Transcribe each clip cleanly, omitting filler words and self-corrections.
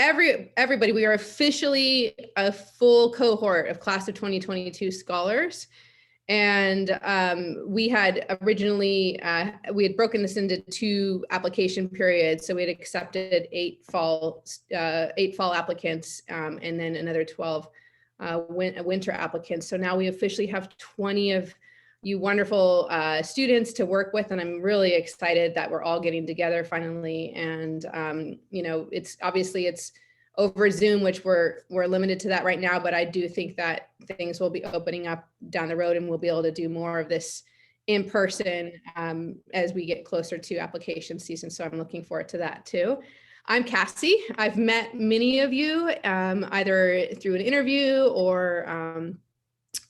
everybody, we are officially a full cohort of class of 2022 scholars. And we had originally, we had broken this into 2 application periods. So we had accepted 8 fall applicants, and then another 12 winter applicants. So now we officially have 20 of you wonderful students to work with. And I'm really excited that we're all getting together finally. And, it's obviously it's over Zoom, which we're limited to that right now, but I do think that things will be opening up down the road and we'll be able to do more of this in person as we get closer to application season. So I'm looking forward to that too. I'm Cassie. I've met many of you either through an interview or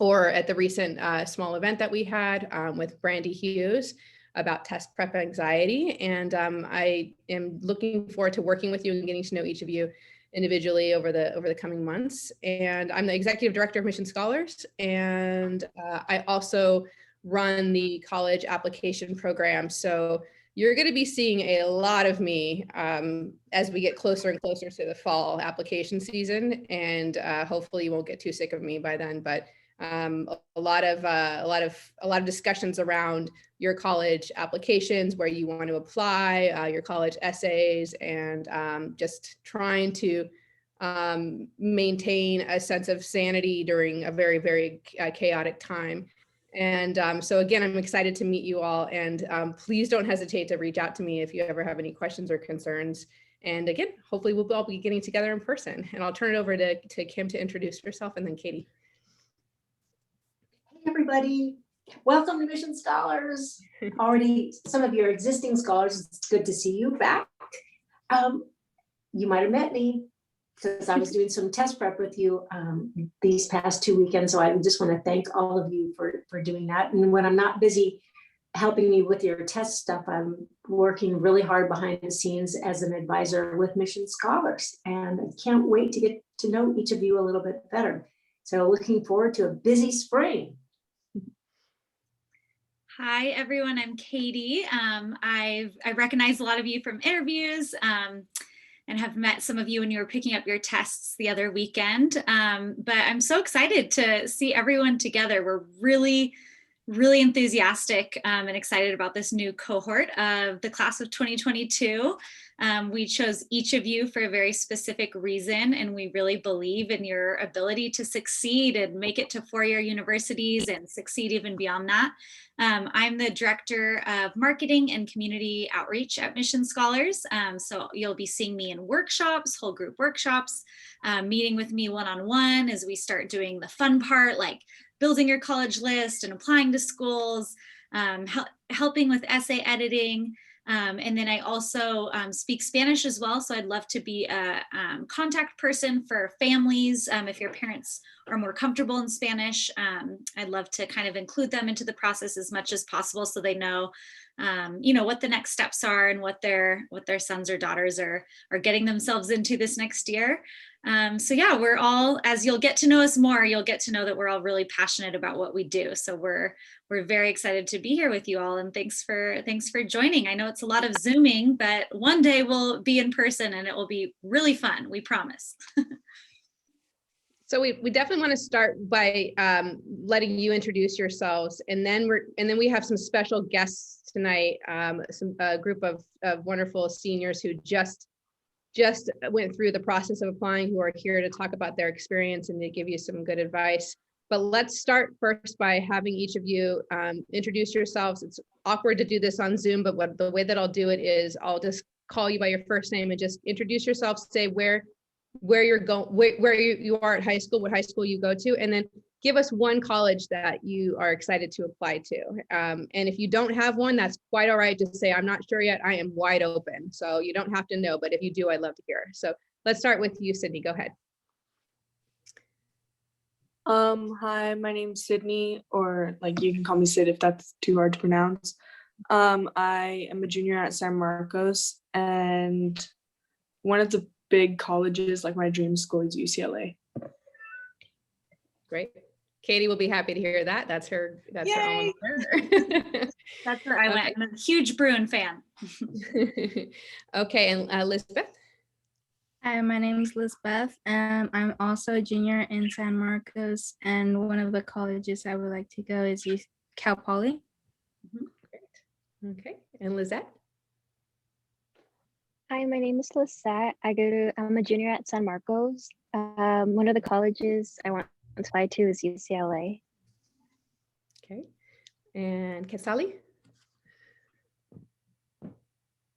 at the recent small event that we had with Brandy Hughes about test prep anxiety. And I am looking forward to working with you and getting to know each of you individually over the coming months. And I'm the executive director of Mission Scholars. And I also run the college application program. So you're going to be seeing a lot of me as we get closer and closer to the fall application season. And hopefully you won't get too sick of me by then, but a lot of discussions around your college applications, where you want to apply, your college essays, and just trying to maintain a sense of sanity during a very, very chaotic time. And so again, I'm excited to meet you all, and please don't hesitate to reach out to me if you ever have any questions or concerns. And again, hopefully we'll all be getting together in person. And I'll turn it over to Kim to introduce herself, and then Katie. Hey everybody, welcome to Mission Scholars. Already some of your existing scholars, it's good to see you back. You might have met me because I was doing some test prep with you these past 2 weekends. So I just want to thank all of you for doing that. And when I'm not busy helping me with your test stuff, I'm working really hard behind the scenes as an advisor with Mission Scholars. And I can't wait to get to know each of you a little bit better. So looking forward to a busy spring. Hi, everyone. I'm Katie. I recognize a lot of you from interviews and have met some of you when you were picking up your tests the other weekend. But I'm so excited to see everyone together. We're really enthusiastic and excited about this new cohort of the class of 2022. We chose each of you for a very specific reason, and we really believe in your ability to succeed and make it to four-year universities and succeed even beyond that. I'm the Director of Marketing and Community Outreach at Mission Scholars. So you'll be seeing me in workshops, whole group workshops, meeting with me one-on-one as we start doing the fun part, like building your college list and applying to schools, helping with essay editing. And then I also speak Spanish as well. So I'd love to be a contact person for families. If your parents are more comfortable in Spanish, I'd love to kind of include them into the process as much as possible so they know, what the next steps are and what their sons or daughters are getting themselves into this next year. So yeah, we're all, as you'll get to know us more, you'll get to know that we're all really passionate about what we do. So we're very excited to be here with you all, and thanks for joining. I know it's a lot of Zooming, but one day we'll be in person and it will be really fun, we promise. So we definitely want to start by letting you introduce yourselves, and then we have some special guests tonight, a group of wonderful seniors who just went through the process of applying, who are here to talk about their experience and to give you some good advice. But let's start first by having each of you introduce yourselves. It's awkward to do this on Zoom, but the way that I'll do it is I'll just call you by your first name and just introduce yourself, say where you're going, where you are at high school, what high school you go to, and then give us one college that you are excited to apply to. And if you don't have one, that's quite all right. Just say, I'm not sure yet. I am wide open. So you don't have to know, but if you do, I'd love to hear. So let's start with you, Sydney. Go ahead. Hi, my name's Sydney, or like you can call me Sid if that's too hard to pronounce. I am a junior at San Marcos, and one of the big colleges, like my dream school, is UCLA. Great. Katie will be happy to hear that. That's her alma mater. That's where I went. I'm a huge Bruin fan. Okay, and Elizabeth? Hi, my name is Lisbeth, and I'm also a junior in San Marcos. And one of the colleges I would like to go is Cal Poly. Okay, and Lizette? Hi, my name is Lisette. I'm a junior at San Marcos. One of the colleges I want to apply to is UCLA. Okay, and Kesali?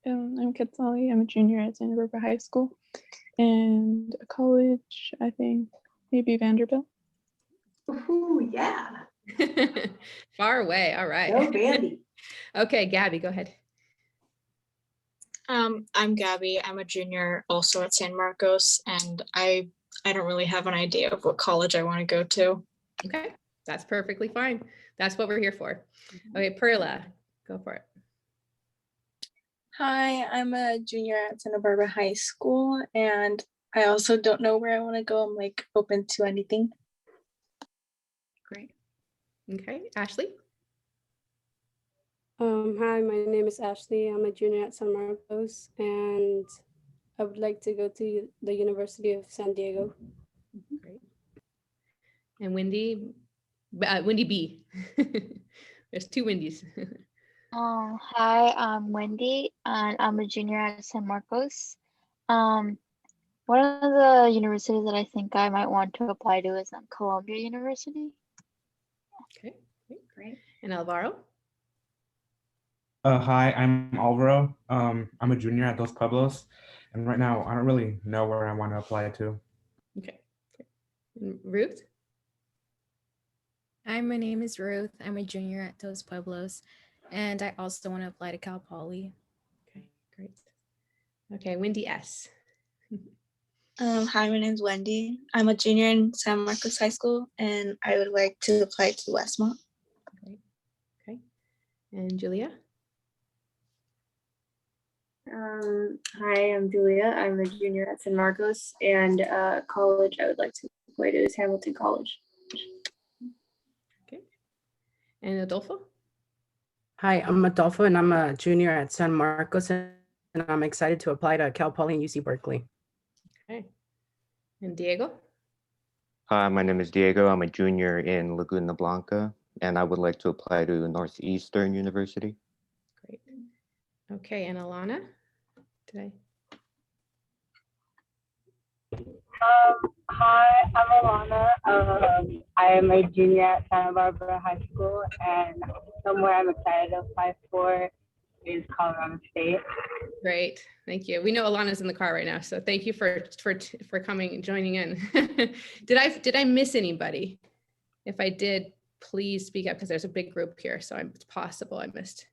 I'm Katsali. I'm a junior at Santa Barbara High School, and a college, I think maybe Vanderbilt. Ooh, yeah. Far away, all right. Go Vandy. Okay, Gabby, go ahead. I'm Gabby. I'm a junior also at San Marcos, and I don't really have an idea of what college I want to go to. Okay, that's perfectly fine. That's what we're here for. Okay, Perla, go for it. Hi, I'm a junior at Santa Barbara High School, and I also don't know where I want to go. I'm like open to anything. Great. Okay, Ashley? Hi, my name is Ashley. I'm a junior at San Marcos, and I would like to go to the University of San Diego. Great. And Wendy, Wendy B. There's two Wendy's. Hi, I'm Wendy, and I'm a junior at San Marcos. One of the universities that I think I might want to apply to is Columbia University. Okay, great. And Alvaro? Hi, I'm Alvaro. I'm a junior at Dos Pueblos, and right now I don't really know where I want to apply to. Okay. And Ruth? Hi, my name is Ruth. I'm a junior at Dos Pueblos, and I also want to apply to Cal Poly. Okay, great. Okay, Wendy S. Hi, my name's Wendy. I'm a junior in San Marcos High School, and I would like to apply to Westmont. Great. Okay. And Julia? Hi, I'm Julia. I'm a junior at San Marcos, and college I would like to apply to is Hamilton College. Okay. And Adolfo? Hi, I'm Adolfo, and I'm a junior at San Marcos, and I'm excited to apply to Cal Poly and UC Berkeley. Okay. And Diego? Hi, my name is Diego. I'm a junior in Laguna Blanca, and I would like to apply to Northeastern University. Great. Okay, and Alana? Did Hi, I'm Alana. I am a junior at Santa Barbara High School, and somewhere I'm excited to apply for is Colorado State. Great, thank you. We know Alana's in the car right now, so thank you for coming and joining in. Did I miss anybody? If I did, please speak up because there's a big group here, so it's possible I missed.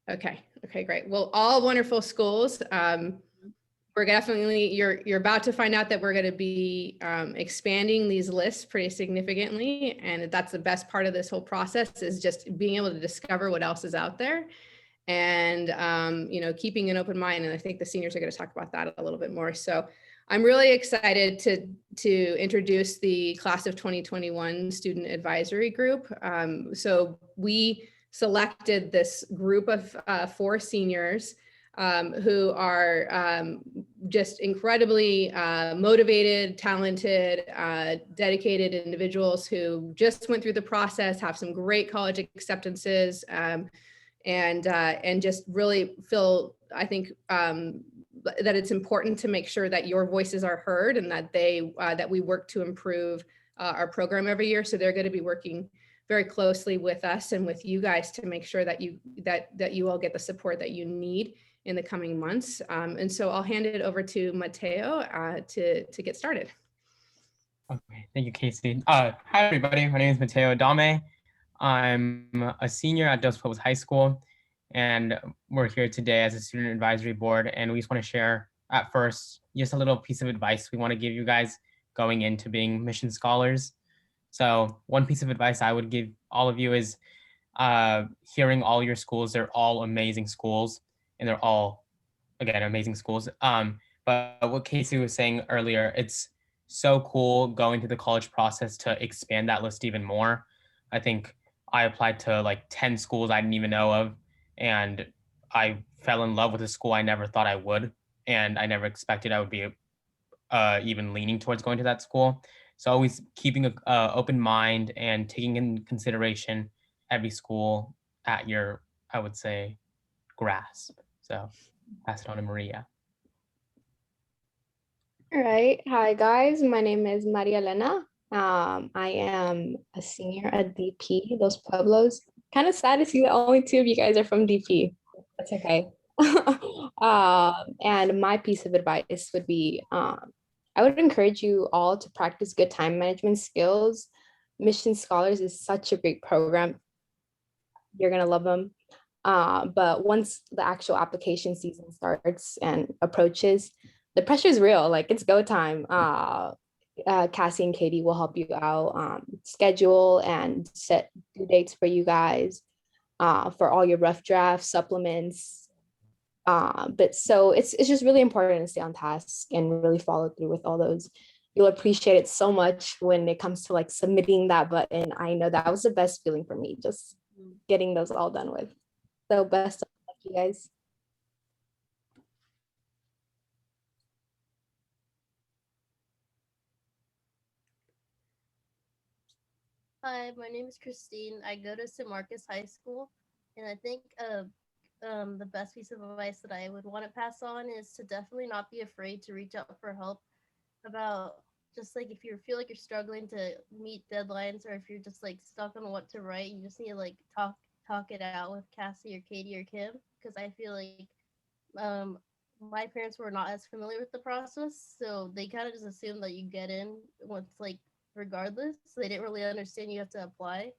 Okay, great. Well, all wonderful schools. We're definitely, you're about to find out that we're going to be expanding these lists pretty significantly. And that's the best part of this whole process, is just being able to discover what else is out there and, keeping an open mind. And I think the seniors are going to talk about that a little bit more. So I'm really excited to introduce the class of 2021 student advisory group. So we selected this group of 4 seniors who are just incredibly motivated, talented, dedicated individuals who just went through the process, have some great college acceptances, and just really feel, I think, that it's important to make sure that your voices are heard and that that we work to improve our program every year. So they're going to be working very closely with us and with you guys to make sure that you all get the support that you need in the coming months. And so I'll hand it over to Mateo to get started. Okay, thank you, Casey. Hi, everybody. My name is Mateo Adame. I'm a senior at Dos Pueblos High School, and we're here today as a student advisory board. And we just want to share at first just a little piece of advice we want to give you guys going into being mission scholars. So one piece of advice I would give all of you is hearing all your schools. They're all amazing schools, and they're all, again, amazing schools. But what Casey was saying earlier, it's so cool going through the college process to expand that list even more. I think I applied to like 10 schools I didn't even know of, and I fell in love with a school I never thought I would, and I never expected I would be even leaning towards going to that school. So always keeping a open mind and taking in consideration every school at your, I would say, grasp. So pass it on to Maria. All right. Hi, guys. My name is Maria Elena. I am a senior at DP, Los Pueblos. Kind of sad to see that only two of you guys are from DP. That's okay. And my piece of advice would be, I would encourage you all to practice good time management skills. Mission Scholars is such a great program. You're going to love them. But once the actual application season starts and approaches, the pressure is real. Like, it's go time. Cassie and Katie will help you out, schedule and set due dates for you guys, for all your rough drafts, supplements. But so it's just really important to stay on task and really follow through with all those. You'll appreciate it so much when it comes to like submitting that button. I know that was the best feeling for me, just getting those all done with. So best of luck, you guys. Hi, my name is Christine. I go to St. Marcus High School, and I think the best piece of advice that I would want to pass on is to definitely not be afraid to reach out for help about just like if you feel like you're struggling to meet deadlines, or if you're just like stuck on what to write, you just need to like talk it out with Cassie or Katie or Kim, because I feel like my parents were not as familiar with the process, so they kind of just assumed that you get in once like regardless. So they didn't really understand you have to apply.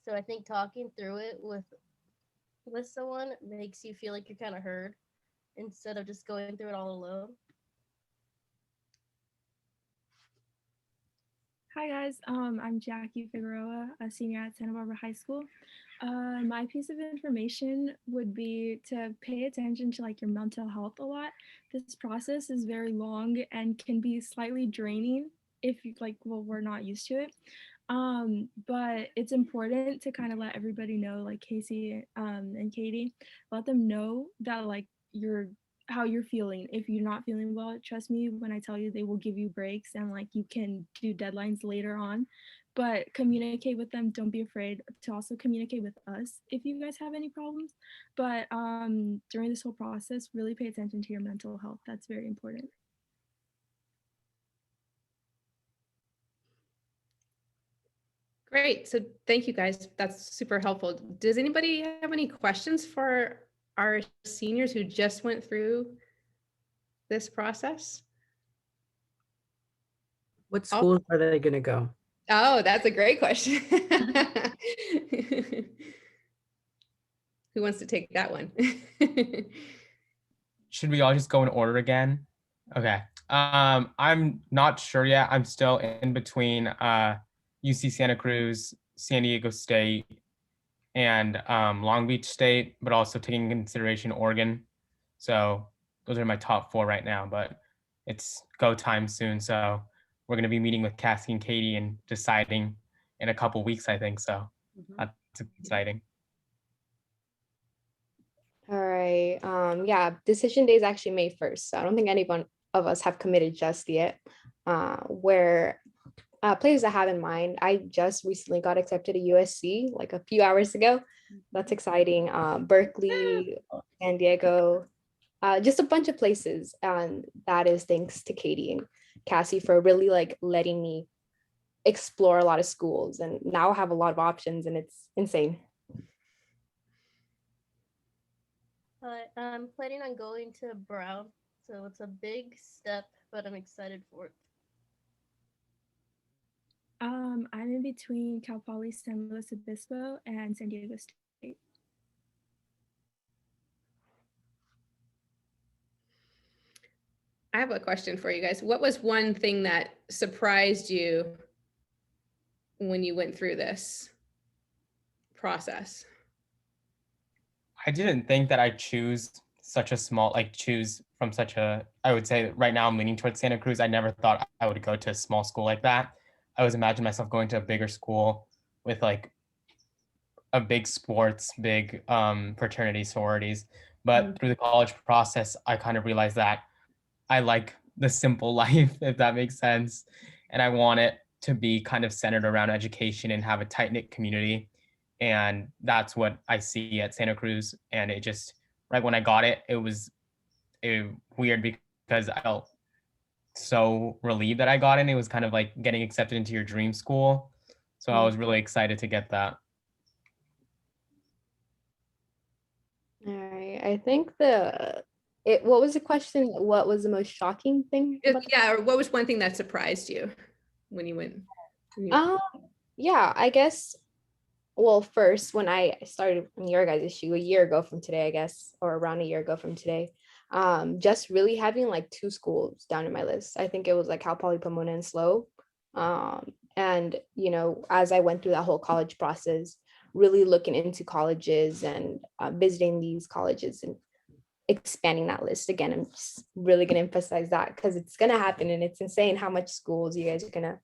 So I think talking through it with someone makes you feel like you're kind of heard instead of just going through it all alone. Hi guys, I'm Jackie Figueroa, a senior at Santa Barbara High School. My piece of information would be to pay attention to like your mental health a lot. This process is very long and can be slightly draining if you like, well, we're not used to it. But it's important to kind of let everybody know, like Casey and Katie, let them know that like how you're feeling. If you're not feeling well, trust me when I tell you they will give you breaks and like you can do deadlines later on. But communicate with them. Don't be afraid to also communicate with us if you guys have any problems. But during this whole process, really pay attention to your mental health. That's very important. Great. So thank you guys. That's super helpful. Does anybody have any questions for our seniors who just went through this process? What schools are they going to go? Oh, that's a great question. Who wants to take that one? Should we all just go in order again? Okay. I'm not sure yet. I'm still in between UC Santa Cruz, San Diego State, and Long Beach State, but also taking into consideration Oregon. So those are my top 4 right now, but it's go time soon. So we're going to be meeting with Cassie and Katie and deciding in a couple weeks, I think. So that's exciting. All right. Yeah, decision day is actually May 1st. So I don't think anyone of us have committed just yet. Where places I have in mind, I just recently got accepted to USC like a few hours ago. That's exciting. Berkeley, San Diego, just a bunch of places. And that is thanks to Katie and Cassie for really like letting me explore a lot of schools. And now I have a lot of options and it's insane. I'm planning on going to Brown, so it's a big step, but I'm excited for it. I'm in between Cal Poly San Luis Obispo and San Diego State. I have a question for you guys. What was one thing that surprised you when you went through this process? I didn't think that I'd choose such a small, choose from such a, I would say right now I'm leaning towards Santa Cruz. I never thought I would go to a small school like that. I always imagined myself going to a bigger school with like a big sports, big fraternity, sororities. But through the college process, I kind of realized that I like the simple life, if that makes sense. And I want it to be kind of centered around education and have a tight-knit community. And that's what I see at Santa Cruz. And it just, right when I got it, it was weird because I felt so relieved that I got in. It was kind of like getting accepted into your dream school. So I was really excited to get that. All right. I think what was the question? What was the most shocking thing? Yeah, or what was one thing that surprised you when you went? Yeah, I guess, well, first, when I started in your guys' shoe a year ago from today, I guess, or around a year ago from today, just really having like 2 schools down in my list. I think it was like Cal Poly Pomona and SLO. And, you know, as I went through that whole college process, really looking into colleges and visiting these colleges and expanding that list again. I'm just really going to emphasize that because it's going to happen, and it's insane how much schools you guys are going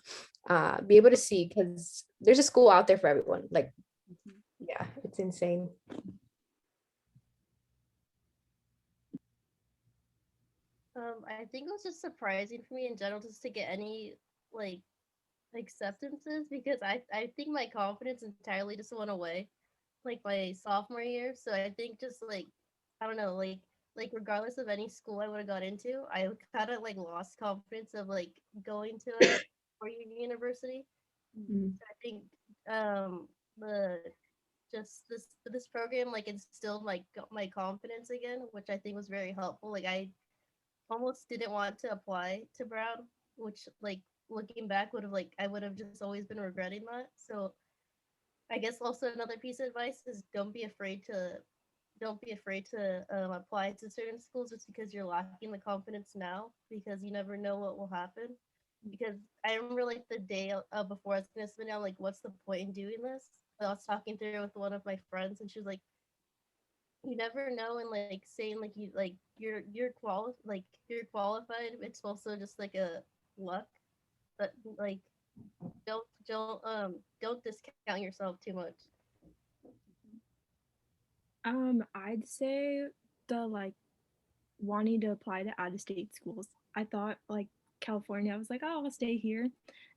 to be able to see, because there's a school out there for everyone. Like, yeah, it's insane. I think it was just surprising for me in general just to get any like acceptances, because I think my confidence entirely just went away like my sophomore year. So I think just like, I don't know, like regardless of any school I would have got into, I kind of like lost confidence of like going to a four-year university. So I think the just this program like instilled my confidence again, which I think was very helpful. Like I almost didn't want to apply to Brown, which like looking back I would have just always been regretting that. So I guess also another piece of advice is don't be afraid to apply to certain schools just because you're lacking the confidence now, because you never know what will happen. Because I remember like the day before I was gonna submit, I'm like, what's the point in doing this? But I was talking through it with one of my friends, and she was like, you never know, and like saying like you're qualified. It's also just like a luck, but like don't discount yourself too much. I'd say the like wanting to apply to out-of-state schools. I thought like California, I was like, oh, I'll stay here.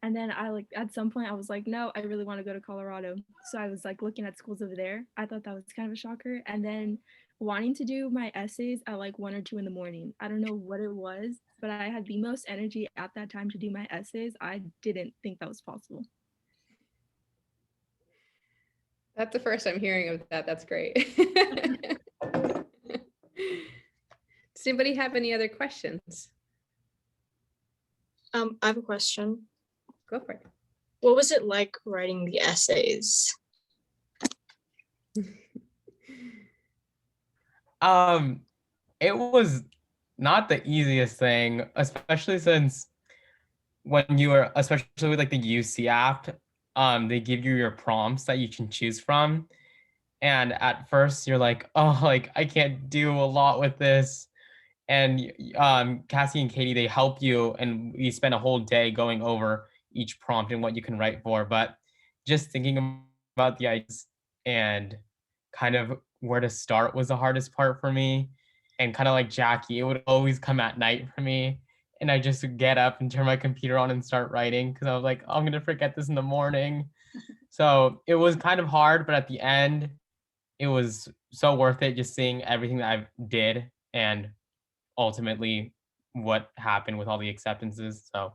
And then I like at some point I was like, no, I really want to go to Colorado. So I was like looking at schools over there. I thought that was kind of a shocker. And then wanting to do my essays at like 1 or 2 in the morning. I don't know what it was, but I had the most energy at that time to do my essays. I didn't think that was possible. That's the first I'm hearing of that. That's great. Does anybody have any other questions? I have a question. Go for it. What was it like writing the essays? It was not the easiest thing, especially since when you are, especially with like the UC app, they give you your prompts that you can choose from. And at first you're like, oh, like I can't do a lot with this. And Cassie and Katie, they help you, and we spend a whole day going over each prompt and what you can write for. But just thinking about the ideas and kind of where to start was the hardest part for me. And kind of like Jackie, it would always come at night for me. And I just would get up and turn my computer on and start writing because I was like, oh, I'm going to forget this in the morning. So it was kind of hard, but at the end, it was so worth it just seeing everything that I did and ultimately what happened with all the acceptances. So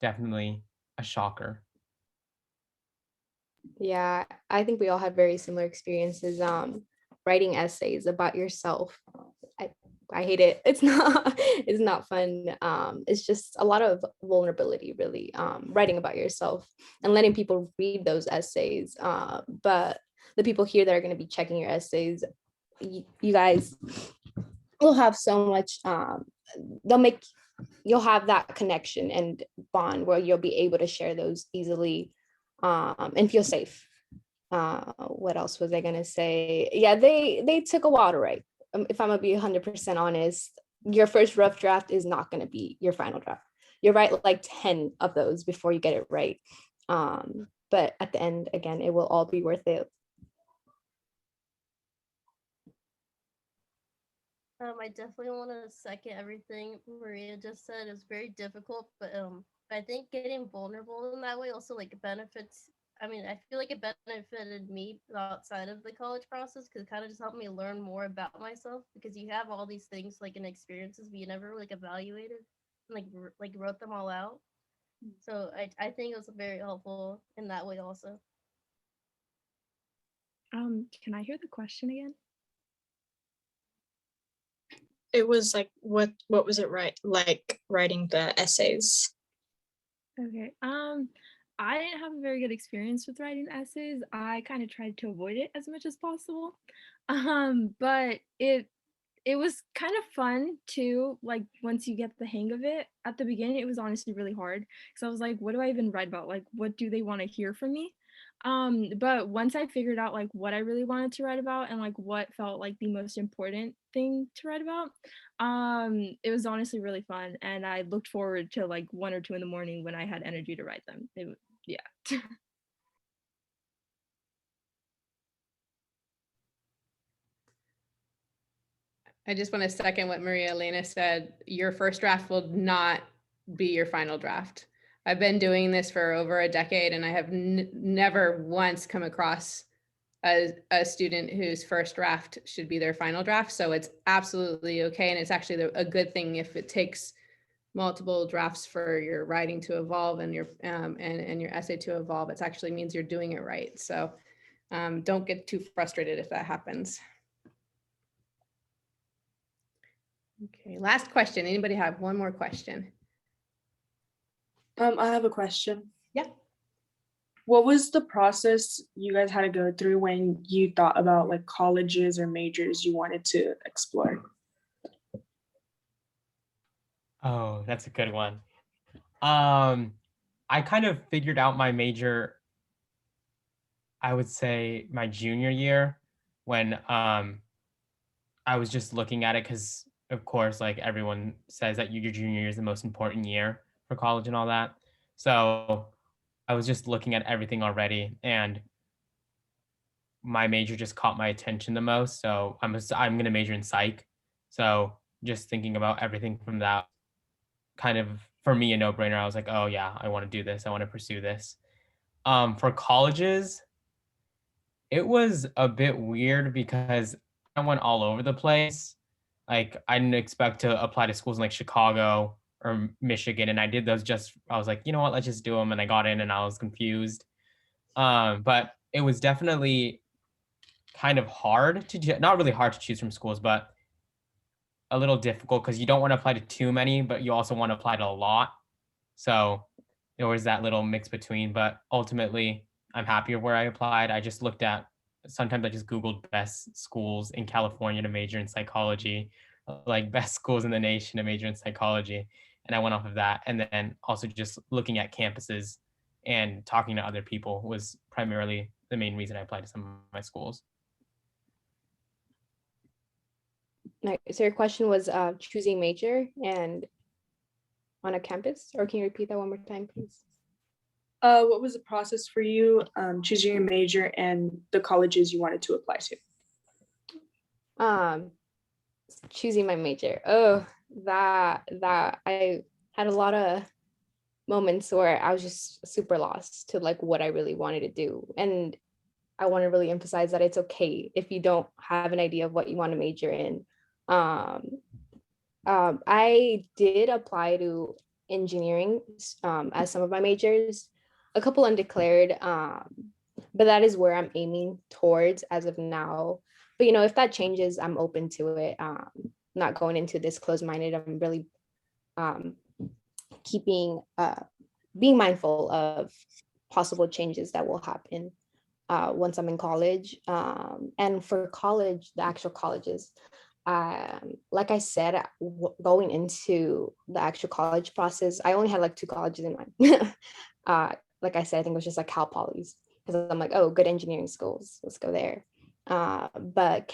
definitely a shocker. Yeah, I think we all have very similar experiences writing essays about yourself. I hate it. It's not fun. It's just a lot of vulnerability, really, writing about yourself and letting people read those essays. But the people here that are going to be checking your essays, you guys will have so much, you'll have that connection and bond where you'll be able to share those easily and feel safe. What else was I going to say? Yeah, they took a while to write. If I'm gonna be 100% honest, your first rough draft is not gonna be your final draft. You write like 10 of those before you get it right. But at the end, again, it will all be worth it. I definitely want to second everything Maria just said. It's very difficult, but I think getting vulnerable in that way also like benefits. I mean, I feel like it benefited me outside of the college process because it kind of just helped me learn more about myself because you have all these things like in experiences, but you never like evaluated, like wrote them all out. So I think it was very helpful in that way also. Can I hear the question again? It was like what was it like writing the essays? Okay. I didn't have a very good experience with writing essays. I kind of tried to avoid it as much as possible. But it was kind of fun too, like once you get the hang of it. At the beginning, it was honestly really hard because I was like, what do I even write about? Like, what do they want to hear from me? But once I figured out like what I really wanted to write about and like what felt like the most important thing to write about, it was honestly really fun. And I looked forward to like 1 or 2 in the morning when I had energy to write them. Yeah. I just want to second what Maria Elena said. Your first draft will not be your final draft. I've been doing this for over a decade and I have never once come across a student whose first draft should be their final draft. So it's absolutely okay. And it's actually a good thing if it takes multiple drafts for your writing to evolve and your and your essay to evolve. It actually means you're doing it right. So don't get too frustrated if that happens. Okay, last question. Anybody have one more question? I have a question. Yeah. What was the process you guys had to go through when you thought about like colleges or majors you wanted to explore? Oh, that's a good one. I kind of figured out my major, I would say my junior year when I was just looking at it because of course, like everyone says that your junior year is the most important year for college and all that. So I was just looking at everything already and my major just caught my attention the most. So I'm going to major in psych. So just thinking about everything from that kind of for me a no-brainer. I was like, oh yeah, I want to do this. I want to pursue this. For colleges, it was a bit weird because I went all over the place. Like I didn't expect to apply to schools in like Chicago or Michigan, and I did those just. I was like, you know what, let's just do them, and I got in, and I was confused. But it was definitely kind of hard to not really hard to choose from schools, but a little difficult because you don't want to apply to too many, but you also want to apply to a lot. So there was that little mix between, but ultimately I'm happier where I applied. I just looked at, sometimes I just Googled best schools in California to major in psychology, like best schools in the nation to major in psychology. And I went off of that. And then also just looking at campuses and talking to other people was primarily the main reason I applied to some of my schools. So your question was choosing major and on a campus, or can you repeat that one more time, please? What was the process for you choosing your major and the colleges you wanted to apply to? Choosing my major. Oh, that I had a lot of moments where I was just super lost to like what I really wanted to do. And I want to really emphasize that it's okay if you don't have an idea of what you want to major in. I did apply to engineering as some of my majors, a couple undeclared, but that is where I'm aiming towards as of now. But you know, if that changes, I'm open to it. Not going into this closed-minded. I'm really being mindful of possible changes that will happen once I'm in college. And for college, the actual colleges, like I said, going into the actual college process, I only had like 2 colleges in mind. Like I said, I think it was just like Cal Poly's because I'm like, oh, good engineering schools, let's go there. But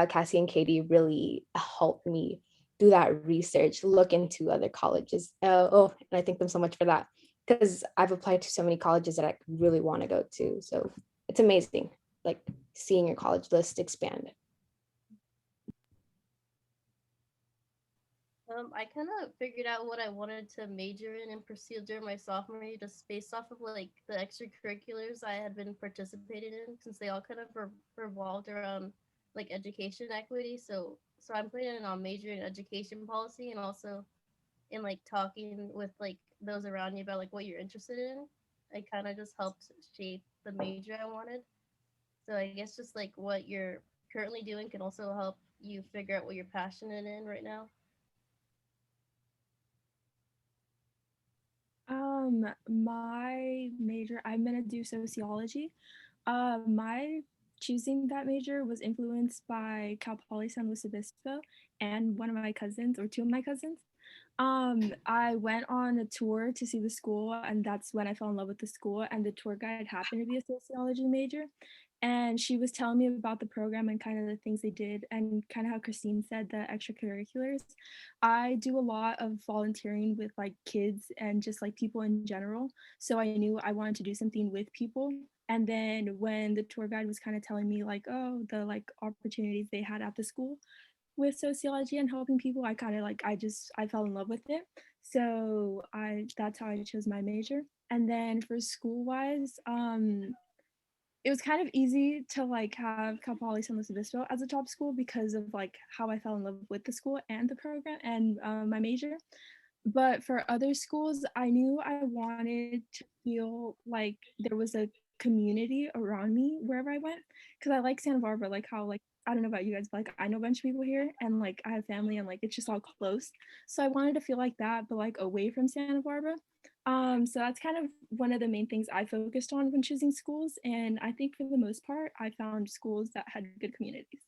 Cassie and Katie really helped me do that research, look into other colleges. And I thank them so much for that because I've applied to so many colleges that I really want to go to. So it's amazing, like seeing your college list expand. I kind of figured out what I wanted to major in and pursue during my sophomore year, just based off of like the extracurriculars I had been participating in, since they all kind of revolved around like education equity. So I'm planning on majoring in education policy and also in like talking with like those around you about like what you're interested in. It kind of just helped shape the major I wanted. So I guess just like what you're currently doing can also help you figure out what you're passionate in right now. My major, I'm gonna do sociology. My choosing that major was influenced by Cal Poly San Luis Obispo and one of my cousins, or two of my cousins. I went on a tour to see the school, and that's when I fell in love with the school. And the tour guide happened to be a sociology major. And she was telling me about the program and kind of the things they did, and kind of how Christine said, the extracurriculars. I do a lot of volunteering with like kids and just like people in general. So I knew I wanted to do something with people. And then when the tour guide was kind of telling me like, oh, the like opportunities they had at the school with sociology and helping people, I kind of like, I fell in love with it. So that's how I chose my major. And then for school wise, it was kind of easy to like have Cal Poly San Luis Obispo as a top school because of like how I fell in love with the school and the program and my major. But for other schools, I knew I wanted to feel like there was a community around me wherever I went, because I like Santa Barbara, like how like I don't know about you guys, but like I know a bunch of people here and like I have family and like it's just all close. So I wanted to feel like that, but like away from Santa Barbara. So that's kind of one of the main things I focused on when choosing schools. And I think for the most part, I found schools that had good communities.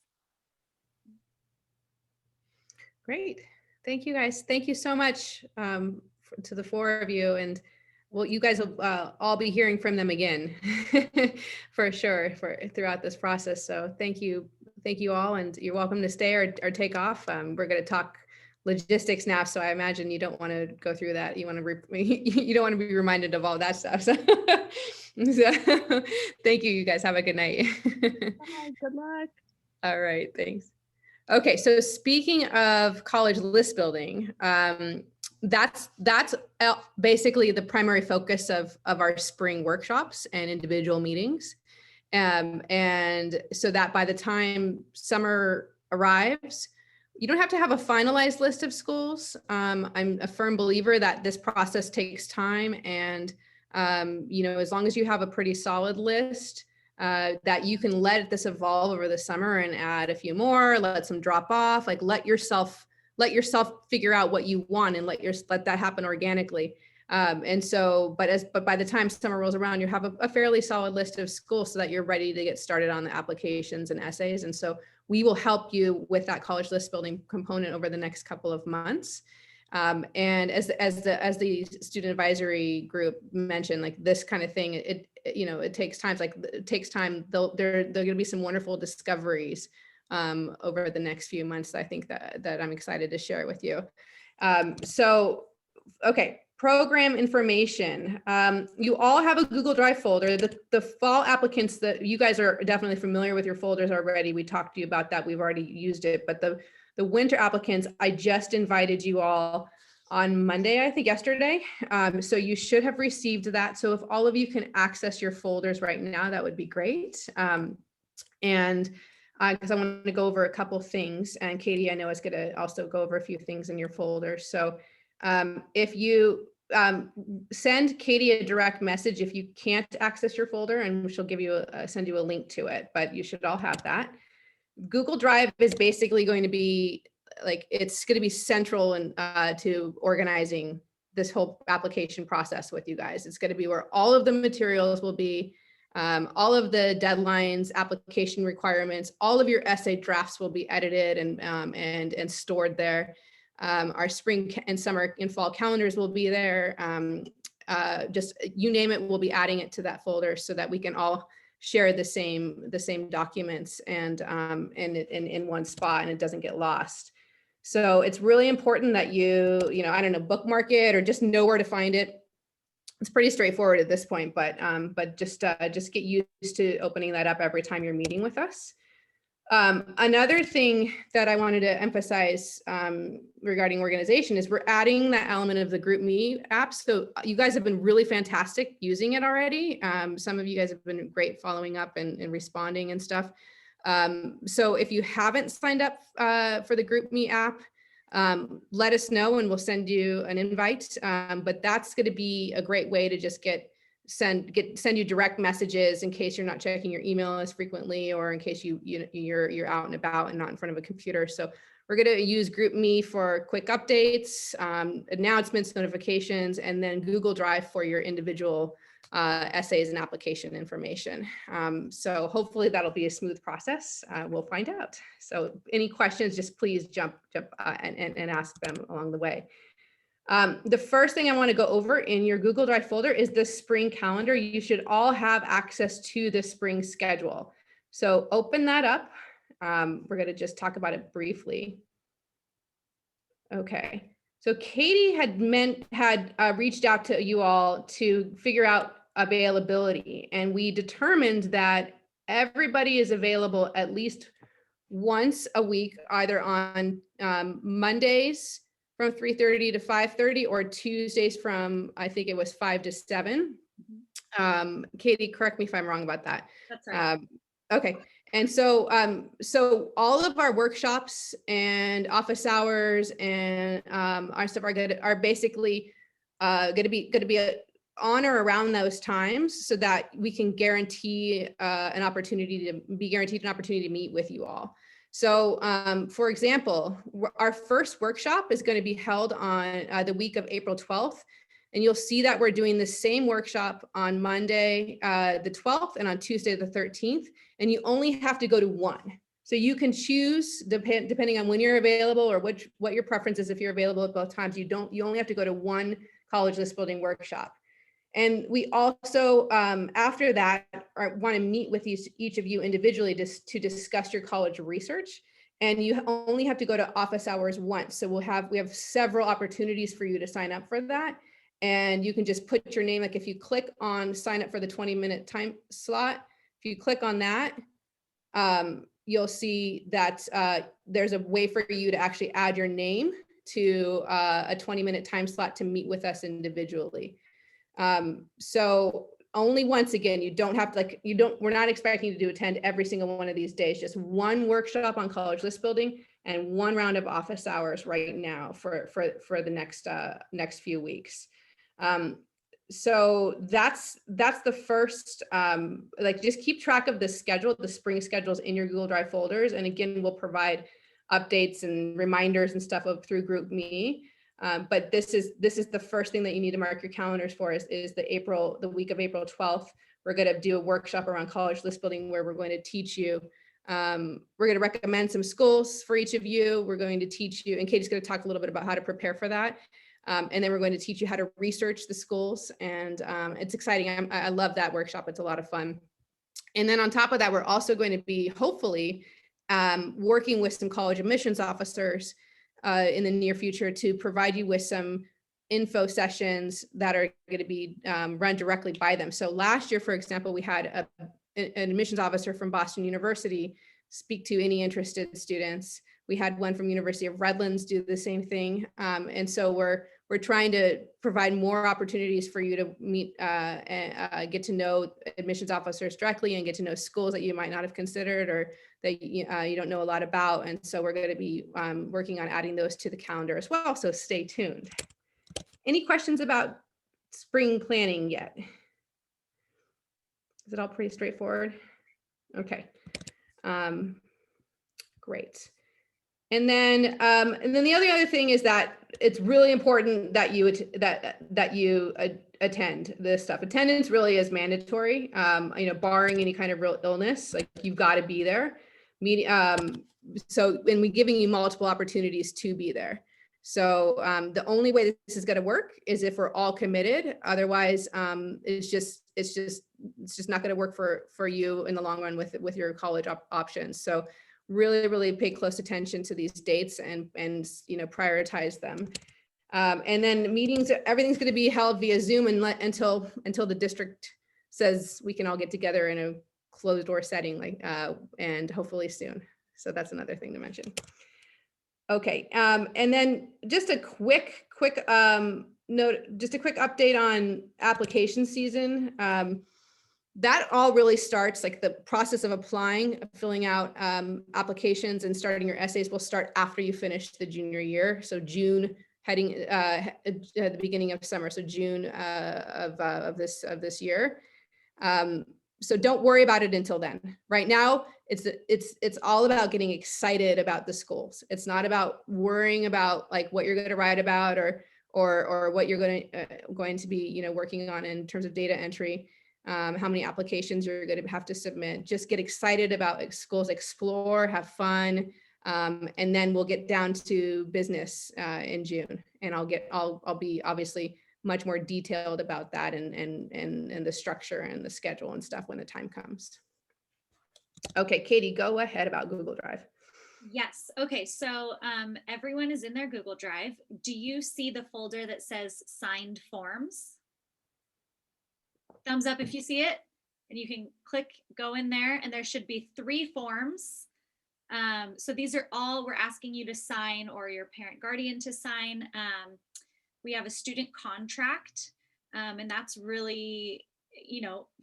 Great. Thank you guys. Thank you so much to the four of you. And well, you guys will all be hearing from them again for sure throughout this process. So thank you all, and you're welcome to stay or take off. We're going to talk logistics now, so I imagine you don't want to go through that. You want to you don't want to be reminded of all that stuff. So, so thank you. You guys have a good night. Bye, good luck. All right, thanks. Okay, so speaking of college list building, that's basically the primary focus of our spring workshops and individual meetings. And so that by the time summer arrives, you don't have to have a finalized list of schools. I'm a firm believer that this process takes time, and as long as you have a pretty solid list, that you can let this evolve over the summer and add a few more, let some drop off, like let yourself figure out what you want and let that happen organically. But by the time summer rolls around, you have a fairly solid list of schools so that you're ready to get started on the applications and essays. And so we will help you with that college list building component over the next couple of months. And as the student advisory group mentioned, like this kind of thing, it takes time. It takes time. There are going to be some wonderful discoveries over the next few months. I think that I'm excited to share with you. Okay. Program information. You all have a Google Drive folder. The fall applicants, that you guys are definitely familiar with your folders already. We talked to you about that. We've already used it, but the winter applicants, I just invited you all on Monday, I think yesterday. So you should have received that. So if all of you can access your folders right now, that would be great. Because I want to go over a couple things, and Katie, I know is going to also go over a few things in your folder. So if you send Katie a direct message if you can't access your folder, and she'll give you send you a link to it, but you should all have that. Google Drive is basically going to be it's going to be central to organizing this whole application process with you guys. It's going to be where all of the materials will be, all of the deadlines, application requirements, all of your essay drafts will be edited and stored there. Our spring and summer and fall calendars will be there. Just you name it, we'll be adding it to that folder so that we can all share the same documents and in one spot, and it doesn't get lost. So it's really important that you I don't know, bookmark it or just know where to find it. It's pretty straightforward at this point, but just get used to opening that up every time you're meeting with us. Another thing that I wanted to emphasize regarding organization is we're adding that element of the GroupMe app. So you guys have been really fantastic using it already. Some of you guys have been great following up and responding and stuff. So if you haven't signed up for the GroupMe app, let us know and we'll send you an invite. But that's going to be a great way to just send you direct messages in case you're not checking your email as frequently, or in case you're out and about and not in front of a computer. So we're going to use GroupMe for quick updates, announcements, notifications, and then Google Drive for your individual essays and application information. So hopefully that'll be a smooth process. We'll find out. So any questions, just please jump and ask them along the way. The first thing I want to go over in your Google Drive folder is the spring calendar. You should all have access to the spring schedule. So open that up. We're going to just talk about it briefly. Okay. So Katie had reached out to you all to figure out availability, and we determined that everybody is available at least once a week, either on Mondays from 3:30 to 5:30, or Tuesdays from, I think it was 5 to 7. Katie, correct me if I'm wrong about that. That's right. Okay. And so, so all of our workshops and office hours and our stuff are basically going to be on or around those times, so that we can guarantee an opportunity to meet with you all. So, for example, our first workshop is going to be held on the week of April 12th. And you'll see that we're doing the same workshop on Monday, the 12th, and on Tuesday, the 13th. And you only have to go to one. So you can choose, depending on when you're available or what your preference is. If you're available at both times, you only have to go to one college list building workshop. And we also, after that, want to meet with each of you individually to discuss your college research. And you only have to go to office hours once. So we have several opportunities for you to sign up for that. And you can just put your name, like if you click on sign up for the 20-minute time slot, if you click on that, you'll see that there's a way for you to actually add your name to a 20-minute time slot to meet with us individually. So only once, again, you don't have to, we're not expecting you to attend every single one of these days, just one workshop on college list building and one round of office hours right now for the next few weeks. So that's the first, just keep track of the schedule, the spring schedules in your Google Drive folders. And again, we'll provide updates and reminders and stuff through GroupMe. But this is the first thing that you need to mark your calendars for is the week of April 12th. We're going to do a workshop around college list building where we're going to teach you. We're going to recommend some schools for each of you. We're going to teach you, and Katie's going to talk a little bit about how to prepare for that. And then we're going to teach you how to research the schools. And it's exciting. I love that workshop. It's a lot of fun. And then on top of that, we're also going to be hopefully working with some college admissions officers in the near future to provide you with some info sessions that are going to be run directly by them. So last year, for example, we had an admissions officer from Boston University speak to any interested students. We had one from University of Redlands do the same thing. And so we're trying to provide more opportunities for you to meet and get to know admissions officers directly and get to know schools that you might not have considered or that you don't know a lot about. And so we're going to be working on adding those to the calendar as well. So stay tuned. Any questions about spring planning yet? Is it all pretty straightforward? Okay, great. And then the other thing is that it's really important that you attend this stuff. Attendance really is mandatory. Barring any kind of real illness, like you've got to be there. And we're giving you multiple opportunities to be there. So the only way this is going to work is if we're all committed. Otherwise, it's just not going to work for you in the long run with your college options. So really pay close attention to these dates and prioritize them. And then meetings, everything's going to be held via Zoom until the district says we can all get together in a closed door setting, and hopefully soon. So that's another thing to mention. Okay, and then just a quick note, just a quick update on application season. That all really starts, like the process of applying, filling out applications and starting your essays will start after you finish the junior year. So June, heading at the beginning of summer, so June of this year. So don't worry about it until then. Right now, it's all about getting excited about the schools. It's not about worrying about like what you're going to write about or what you're going to be working on in terms of data entry. How many applications you're going to have to submit. Just get excited about schools, explore, have fun, and then we'll get down to business in June. And I'll be obviously much more detailed about that and the structure and the schedule and stuff when the time comes. Okay, Katie, go ahead about Google Drive. Yes. Okay. So everyone is in their Google Drive. Do you see the folder that says signed forms? Thumbs up if you see it, and you can go in there, and there should be 3 forms. So these are all we're asking you to sign or your parent guardian to sign. We have a student contract, and that's really,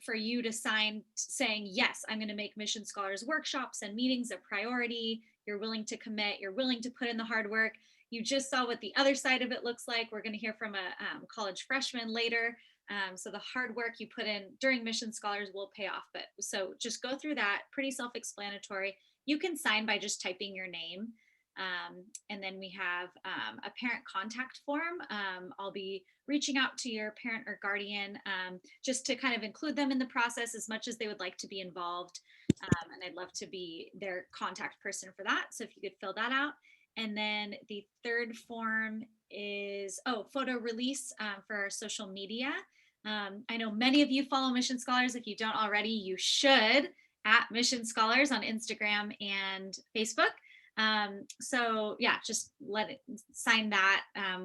for you to sign saying, yes, I'm going to make Mission Scholars workshops and meetings a priority. You're willing to commit, you're willing to put in the hard work. You just saw what the other side of it looks like. We're going to hear from a college freshman later. So the hard work you put in during Mission Scholars will pay off. But so just go through that, pretty self-explanatory. You can sign by just typing your name. And then we have a parent contact form. I'll be reaching out to your parent or guardian just to kind of include them in the process as much as they would like to be involved. And I'd love to be their contact person for that. So if you could fill that out. And then the third form is, photo release for our social media. I know many of you follow Mission Scholars. If you don't already, you should, at Mission Scholars on Instagram and Facebook. So yeah, just sign that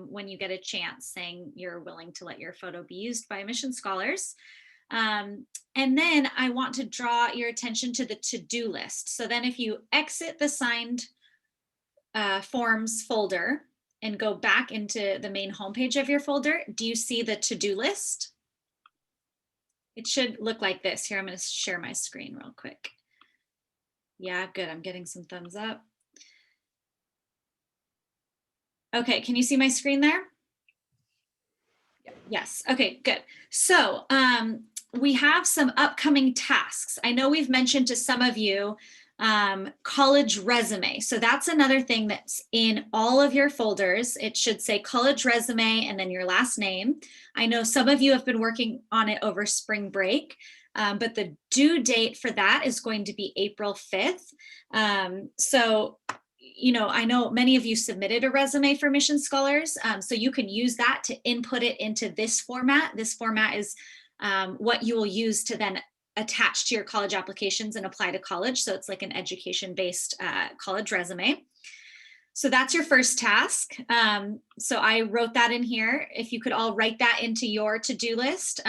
when you get a chance, saying you're willing to let your photo be used by Mission Scholars. And then I want to draw your attention to the to-do list. So then if you exit the signed forms folder and go back into the main homepage of your folder, do you see the to-do list? It should look like this. Here, I'm going to share my screen real quick. Yeah, good. I'm getting some thumbs up. Okay, can you see my screen there? Yes, okay, good. So we have some upcoming tasks. I know we've mentioned to some of you college resume. So that's another thing that's in all of your folders. It should say college resume and then your last name. I know some of you have been working on it over spring break, but the due date for that is going to be April 5th. So, I know many of you submitted a resume for Mission Scholars, so you can use that to input it into this format. This format is what you will use to then attach to your college applications and apply to college. So it's like an education-based college resume. So that's your first task. So I wrote that in here. If you could all write that into your to-do list.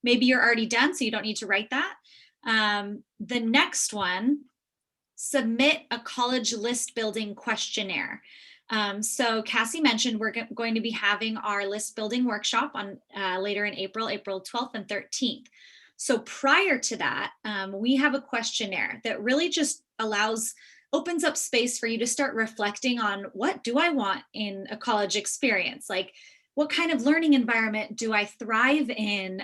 Maybe you're already done, so you don't need to write that. The next one, submit a college list building questionnaire. So Cassie mentioned we're going to be having our list building workshop on later in April 12th and 13th. So prior to that, we have a questionnaire that really just opens up space for you to start reflecting on, what do I want in a college experience? Like, what kind of learning environment do I thrive in?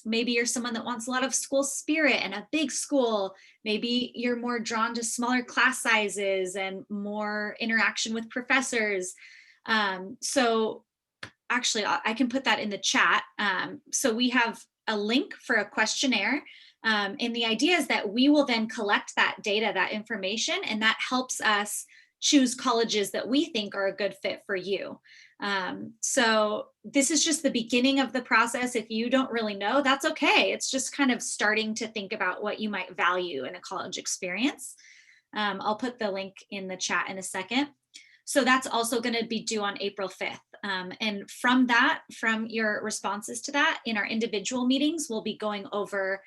Maybe you're someone that wants a lot of school spirit and a big school. Maybe you're more drawn to smaller class sizes and more interaction with professors. So actually, I can put that in the chat. So we have a link for a questionnaire. And the idea is that we will then collect that data, that information, and that helps us choose colleges that we think are a good fit for you. So this is just the beginning of the process. If you don't really know, that's okay. It's just kind of starting to think about what you might value in a college experience. I'll put the link in the chat in a second. So that's also going to be due on April 5th. And from your responses to that, in our individual meetings, we'll be going over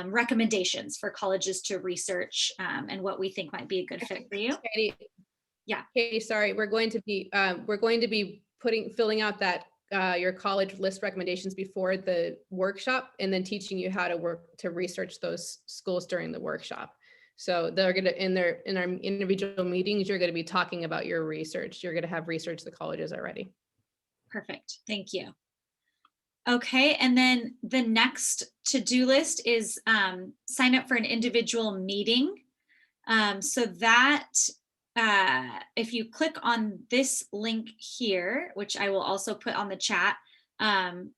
recommendations for colleges to research and what we think might be a good fit for you. Katie, Yeah. Katie, sorry, we're going to be filling out that your college list recommendations before the workshop, and then teaching you how to research those schools during the workshop. So they're gonna in our individual meetings, you're gonna be talking about your research. You're gonna have researched the colleges already. Perfect. Thank you. Okay, and then the next to-do list is sign up for an individual meeting. So that if you click on this link here, which I will also put on the chat,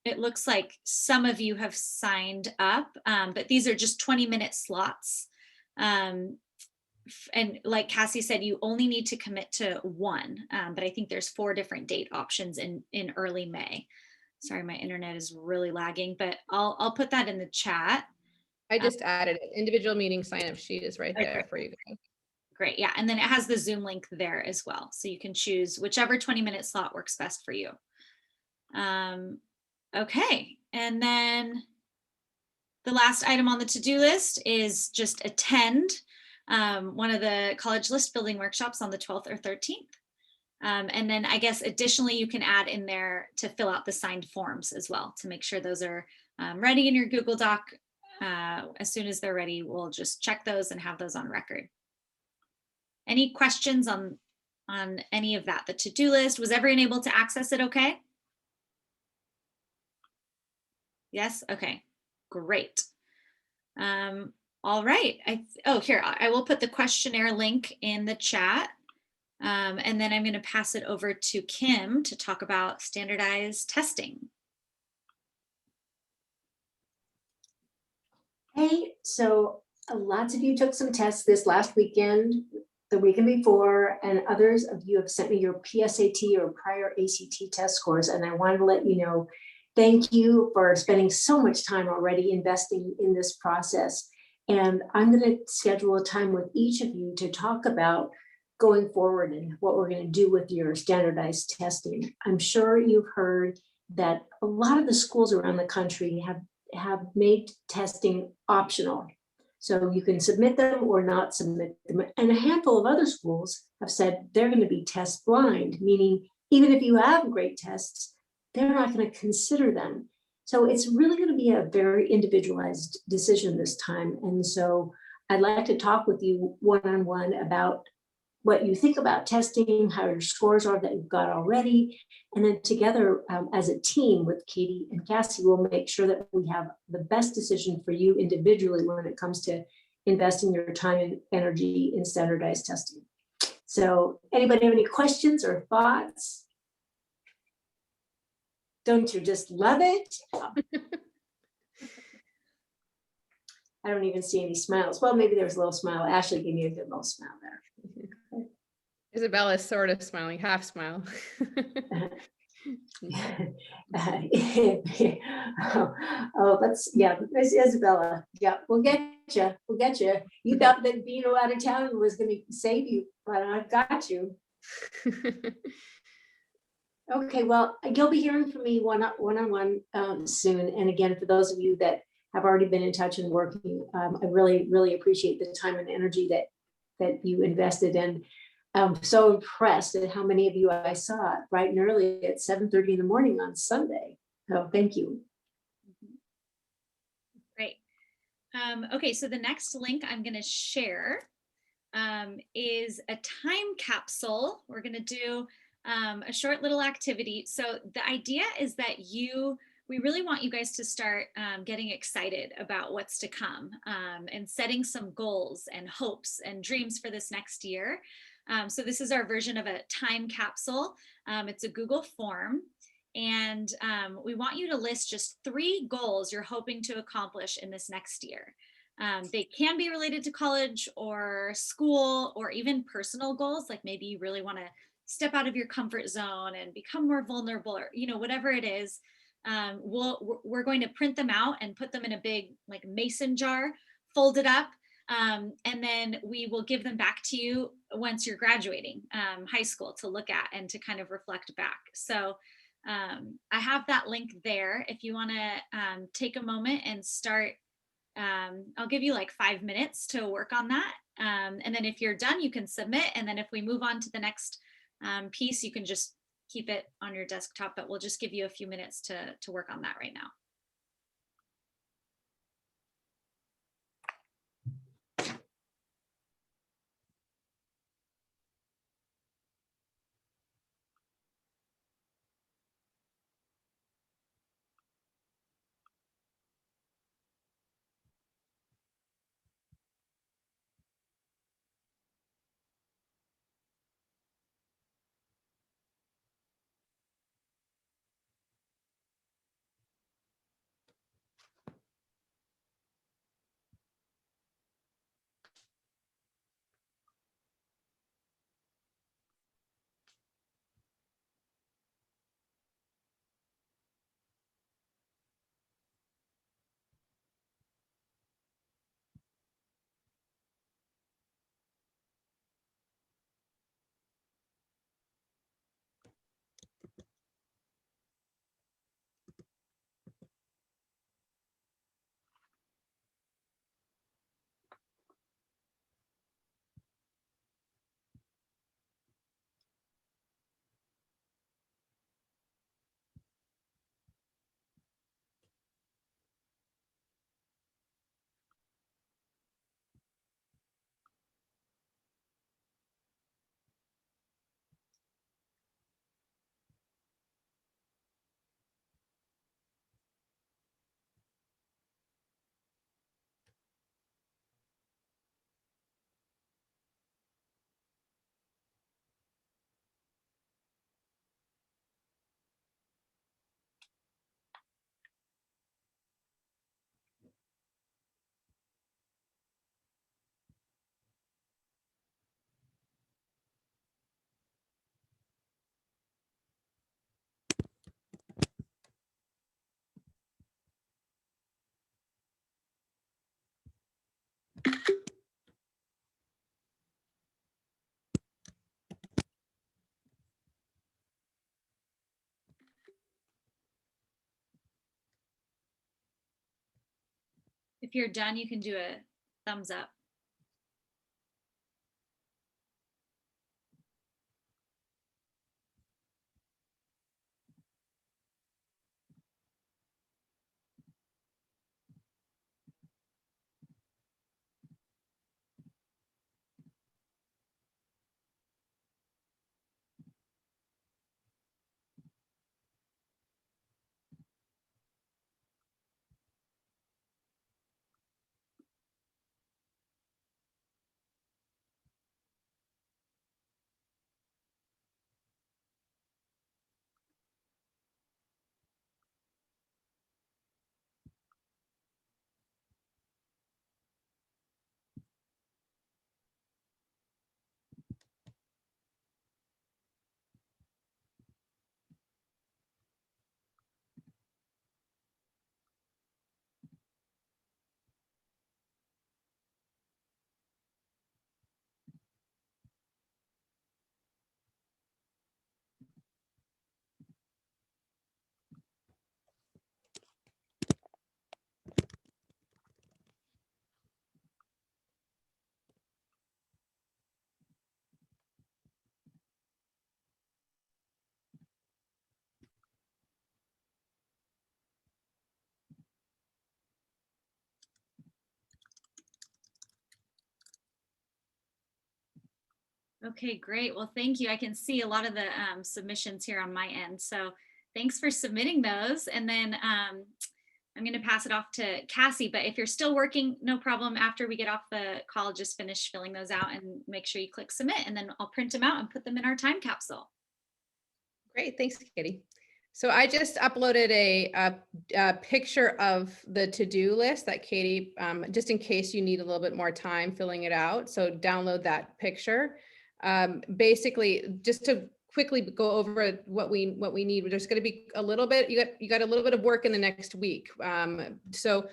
it looks like some of you have signed up, but these are just 20-minute slots. And like Cassie said, you only need to commit to one, but I think there's 4 different date options in early May. Sorry, my internet is really lagging, but I'll put that in the chat. I just added it. Individual meeting sign up sheet is right there for you guys. Great, yeah, and then it has the Zoom link there as well. So you can choose whichever 20-minute slot works best for you. Okay, and then the last item on the to-do list is just attend one of the college list building workshops on the 12th or 13th. And then I guess additionally, you can add in there to fill out the signed forms as well to make sure those are ready in your Google Doc. As soon as they're ready, we'll just check those and have those on record. Any questions on any of that? The to-do list, was everyone able to access it okay? Yes, okay, great. All right, here, I will put the questionnaire link in the chat. And then I'm going to pass it over to Kim to talk about standardized testing. Hey, so lots of you took some tests this last weekend, the weekend before, and others of you have sent me your PSAT or prior ACT test scores. And I wanted to let you know, thank you for spending so much time already investing in this process. And I'm going to schedule a time with each of you to talk about going forward and what we're going to do with your standardized testing. I'm sure you've heard that a lot of the schools around the country have made testing optional. So you can submit them or not submit them. And a handful of other schools have said they're going to be test blind, meaning even if you have great tests, they're not going to consider them. So it's really going to be a very individualized decision this time. And so I'd like to talk with you one-on-one about what you think about testing, how your scores are that you've got already. And then together as a team with Katie and Cassie, we'll make sure that we have the best decision for you individually when it comes to investing your time and energy in standardized testing. So anybody have any questions or thoughts? Don't you just love it? I don't even see any smiles. Well, maybe there's a little smile. Ashley gave me a good little smile there. Isabella's sort of smiling, half smile. Miss Isabella. Yeah, we'll get you. We'll get you. You thought that being out of town was going to save you, but I've got you. Okay, well, you'll be hearing from me one-on-one soon. And again, for those of you that have already been in touch and working, I really, really appreciate the time and energy that you invested in. I'm so impressed at how many of you I saw bright and early at 7:30 in the morning on Sunday. So thank you. Great. Okay, so the next link I'm going to share is a time capsule. We're going to do a short little activity. So the idea is that we really want you guys to start getting excited about what's to come and setting some goals and hopes and dreams for this next year. So this is our version of a time capsule. It's a Google form, and we want you to list just 3 goals you're hoping to accomplish in this next year. They can be related to college or school or even personal goals, like maybe you really want to step out of your comfort zone and become more vulnerable, or whatever it is. We're going to print them out and put them in a big mason jar, fold it up. And then we will give them back to you once you're graduating high school to look at and to kind of reflect back. So I have that link there if you want to take a moment and start I'll give you like 5 minutes to work on that. And then if you're done, you can submit. And then if we move on to the next piece, you can just keep it on your desktop, but we'll just give you a few minutes to work on that right now. If you're done, you can do a thumbs up. Okay, great. Well, thank you. I can see a lot of the submissions here on my end. So thanks for submitting those. And then I'm going to pass it off to Cassie, but if you're still working, no problem. After we get off the call, just finish filling those out and make sure you click submit, and then I'll print them out and put them in our time capsule. Great, thanks, Katie. So I just uploaded a picture of the to-do list that Katie, just in case you need a little bit more time filling it out. So download that picture. Basically, just to quickly go over what we need. There's going to be a little bit. You got a little bit of work in the next week. So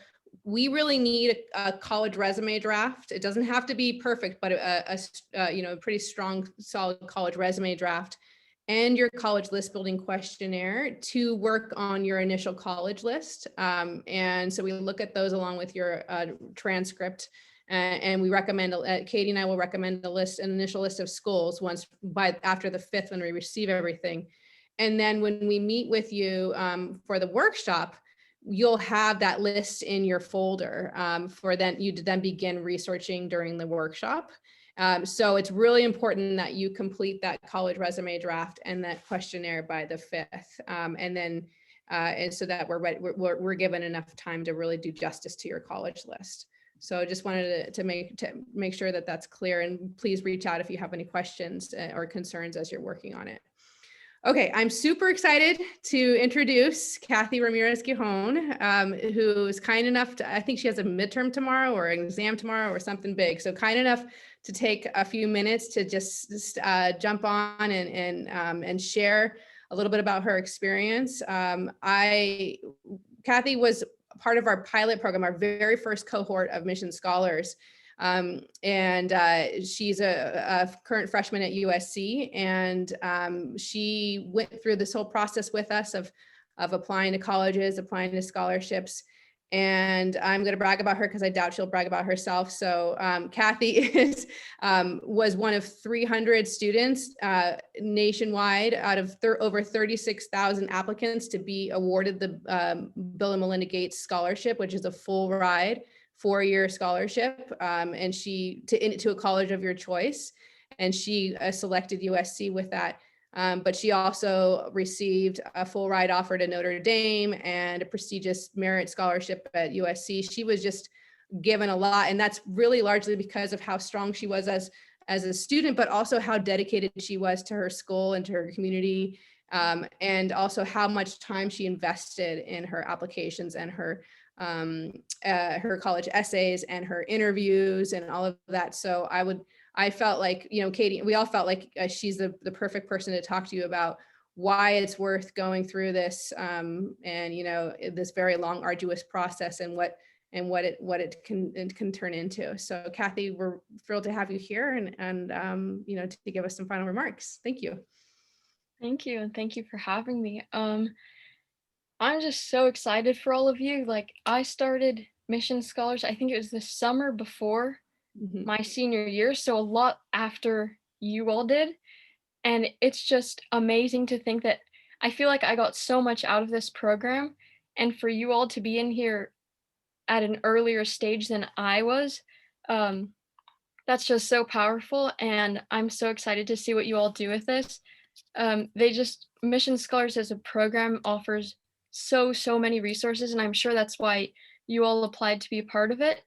we really need a college resume draft. It doesn't have to be perfect, but a pretty strong, solid college resume draft. and your college list building questionnaire to work on your initial college list. And so we look at those along with your transcript. And we recommend, Katie and I will recommend an initial list of schools after the 5th when we receive everything. And then when we meet with you for the workshop, you'll have that list in your folder for you to then begin researching during the workshop. So it's really important that you complete that college resume draft and that questionnaire by the 5th. And so that we're given enough time to really do justice to your college list. So I just wanted to make sure that that's clear, and please reach out if you have any questions or concerns as you're working on it. Okay, I'm super excited to introduce Kathy Ramirez Gijon, who is kind enough I think she has a midterm tomorrow or an exam tomorrow or something big. So kind enough to take a few minutes to just jump on and share a little bit about her experience. Kathy was part of our pilot program, our very first cohort of Mission Scholars. She's a current freshman at USC, and she went through this whole process with us of applying to colleges, applying to scholarships. And I'm going to brag about her because I doubt she'll brag about herself. So Kathy was one of 300 students nationwide out of over 36,000 applicants to be awarded the Bill and Melinda Gates Scholarship, which is a full ride 4-year scholarship, and to a college of your choice. And she selected USC with that. But she also received a full ride offer to Notre Dame and a prestigious merit scholarship at USC. She was just given a lot, and that's really largely because of how strong she was as a student, but also how dedicated she was to her school and to her community, and also how much time she invested in her applications and her college essays and her interviews and all of that. So I felt like, Katie, we all felt like she's the perfect person to talk to you about why it's worth going through this and this very long, arduous process and what it can turn into. So Kathy, we're thrilled to have you here and to give us some final remarks. Thank you. Thank you. And thank you for having me. I'm just so excited for all of you. Like, I started Mission Scholars, I think it was the summer before my senior year, so a lot after you all did. And it's just amazing to think that I feel like I got so much out of this program, and for you all to be in here at an earlier stage than I was, that's just so powerful. And I'm so excited to see what you all do with this. Mission Scholars as a program offers so many resources, and I'm sure that's why you all applied to be a part of it.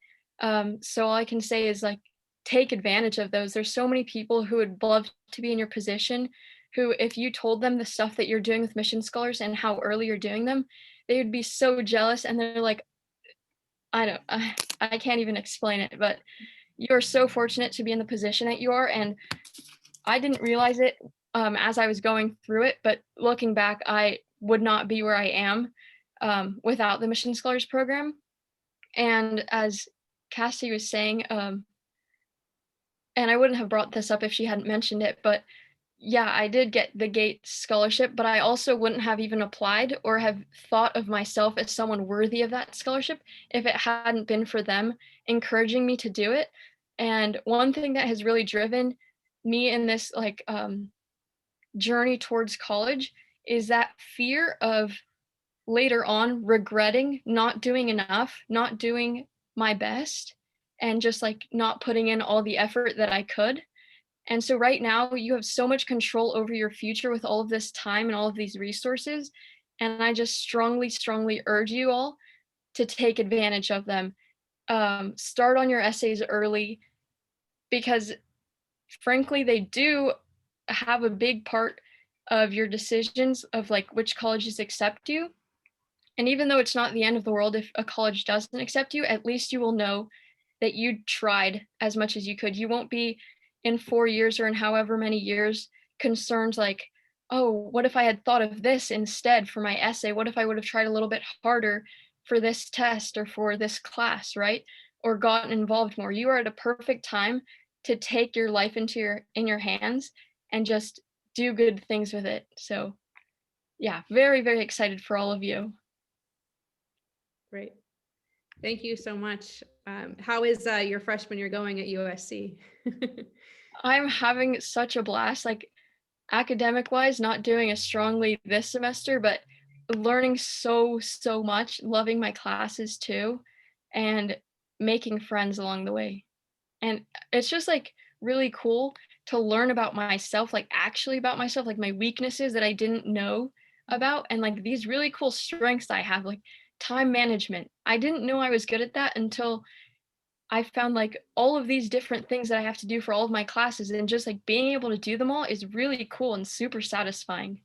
So all I can say is, like, take advantage of those. There's so many people who would love to be in your position, who, if you told them the stuff that you're doing with Mission Scholars and how early you're doing them, they would be so jealous. And they're like, I can't even explain it, but you're so fortunate to be in the position that you are. And I didn't realize it as I was going through it, but looking back, I would not be where I am without the Mission Scholars program. And as Cassie was saying, and I wouldn't have brought this up if she hadn't mentioned it, but yeah, I did get the Gates Scholarship, but I also wouldn't have even applied or have thought of myself as someone worthy of that scholarship if it hadn't been for them encouraging me to do it. And one thing that has really driven me in this journey towards college is that fear of later on regretting not doing enough, not doing my best, and just not putting in all the effort that I could. And so right now you have so much control over your future with all of this time and all of these resources. And I just strongly urge you all to take advantage of them. Start on your essays early, because frankly, they do have a big part of your decisions of which colleges accept you. And even though it's not the end of the world if a college doesn't accept you, at least you will know that you tried as much as you could. You won't be in 4 years or in however many years concerned oh, what if I had thought of this instead for my essay? What if I would have tried a little bit harder for this test or for this class, right? Or gotten involved more. You are at a perfect time to take your life in your hands and just do good things with it. So yeah, very, very excited for all of you. Great. Thank you so much. How is your freshman year going at USC? I'm having such a blast, like academic wise, not doing as strongly this semester, but learning so much, loving my classes too, and making friends along the way. And it's just like really cool to learn about myself, like actually about myself, like my weaknesses that I didn't know about, and like these really cool strengths I have, like time management. I didn't know I was good at that until I found like all of these different things that I have to do for all of my classes, and just like being able to do them all is really cool and super satisfying.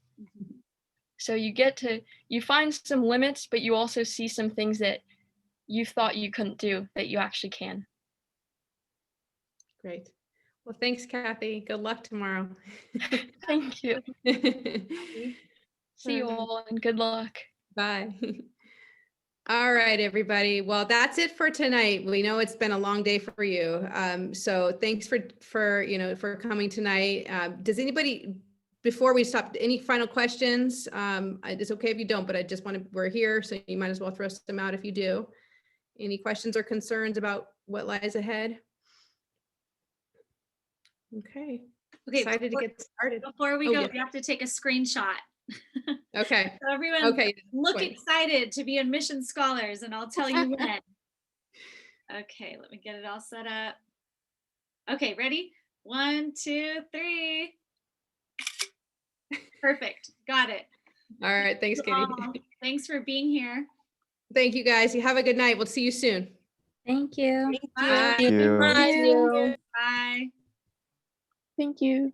So you find some limits, but you also see some things that you thought you couldn't do that you actually can. Great. Well, thanks, Kathy. Good luck tomorrow. Thank you. See you all and good luck. Bye. All right, everybody. Well, that's it for tonight. We know it's been a long day for you. So thanks for coming tonight. Does anybody, before we stop, any final questions? It's okay if you don't, but I just we're here, so you might as well throw some out if you do. Any questions or concerns about what lies ahead? Okay. Excited to get started. Before we Oh, go, yeah. we have to take a screenshot. Okay. So everyone look Point. excited to be admission scholars, and I'll tell you when. Okay, let me get it all set up. Okay, ready? 1, 2, 3. Perfect. Got it. All right. Thanks, Katie. Thanks for being here. Thank you, guys. You have a good night. We'll see you soon. Thank you. Bye. Thank you. Bye. Bye. Thank you.